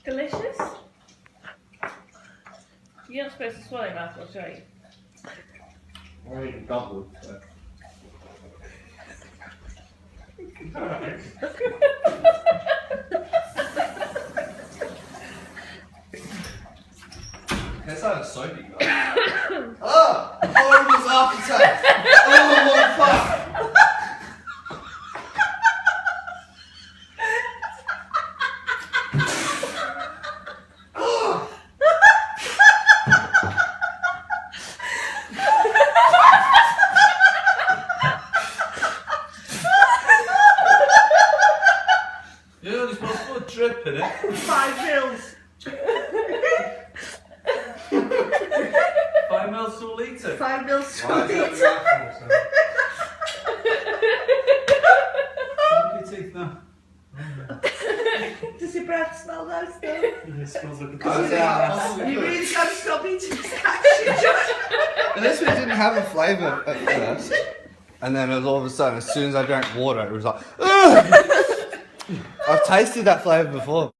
Delicious. You're not supposed to swallow mouthfuls, are you? Or even double. So. Alright. That sounded soapy, though. Oh! Horrible aftertaste! Oh, what the fuck! You're only supposed to put a drip in it. 5 mils. 5 mils to a litre. 5 mils to Why a is that litre. the reference, Suck your teeth now. Does your breath smell nice though? It smells like a You really gotta stop eating this action, Josh. This one didn't have a flavour at first, and then it was all of a sudden, as soon as I drank water, it was like, ugh! I've tasted that flavour before.